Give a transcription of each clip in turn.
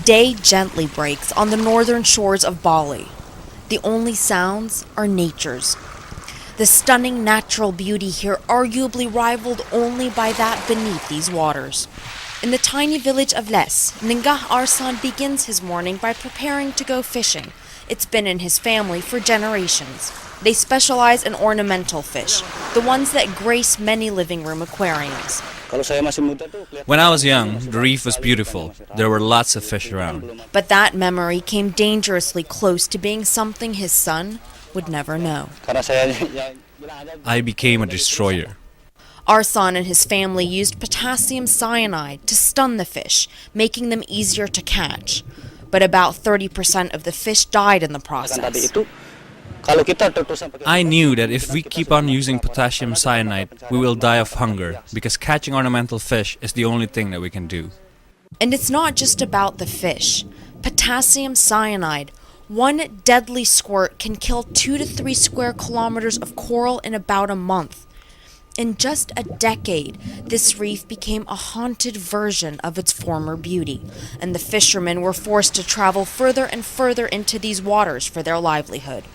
Day gently breaks on the northern shores of Bali. The only sounds are nature's. The stunning natural beauty here arguably rivaled only by that beneath these waters. In the tiny village of Les, Ningah Arsan begins his morning by preparing to go fishing. It's been in his family for generations. They specialize in ornamental fish, the ones that grace many living room aquariums. When I was young, the reef was beautiful. There were lots of fish around. But that memory came dangerously close to being something his son would never know. I became a destroyer. Arsan and his family used potassium cyanide to stun the fish, making them easier to catch. But about 30% of the fish died in the process. I knew that if we keep on using potassium cyanide, we will die of hunger, because catching ornamental fish is the only thing that we can do. And it's not just about the fish. Potassium cyanide, one deadly squirt can kill 2 to 3 square kilometers of coral in about a month. In just a decade, this reef became a haunted version of its former beauty, and the fishermen were forced to travel further and further into these waters for their livelihood.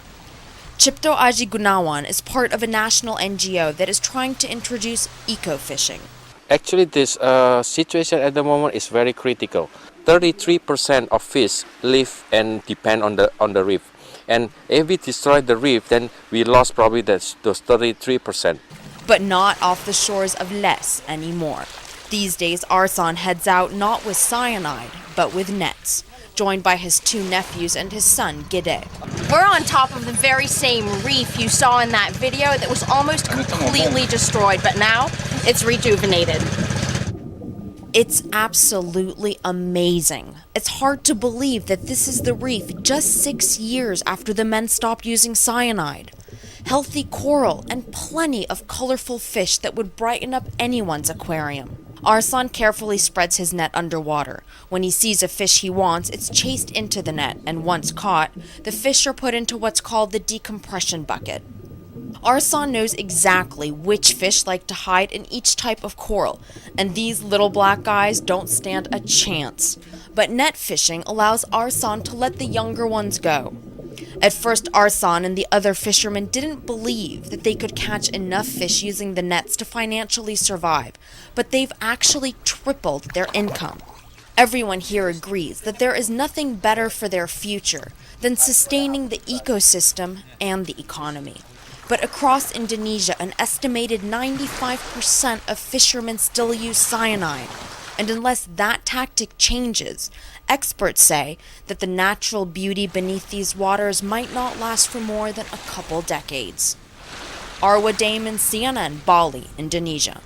Cipto Aji Gunawan is part of a national NGO that is trying to introduce eco-fishing. Actually, this situation at the moment is very critical. 33% of fish live and depend on the reef. And if we destroy the reef, then we lost probably those 33%. But not off the shores of Les anymore. These days, Arsan heads out not with cyanide, but with nets, joined by his 2 nephews and his son, Gide. We're on top of the very same reef you saw in that video that was almost completely destroyed, but now it's rejuvenated. It's absolutely amazing. It's hard to believe that this is the reef just 6 years after the men stopped using cyanide. Healthy coral and plenty of colorful fish that would brighten up anyone's aquarium. Arsan carefully spreads his net underwater. When he sees a fish he wants, it's chased into the net, and once caught, the fish are put into what's called the decompression bucket. Arsan knows exactly which fish like to hide in each type of coral, and these little black guys don't stand a chance. But net fishing allows Arsan to let the younger ones go. At first, Arsan and the other fishermen didn't believe that they could catch enough fish using the nets to financially survive, but they've actually tripled their income. Everyone here agrees that there is nothing better for their future than sustaining the ecosystem and the economy. But across Indonesia, an estimated 95% of fishermen still use cyanide. And unless that tactic changes, experts say that the natural beauty beneath these waters might not last for more than a couple decades. Arwa Damon, CNN, Bali, Indonesia.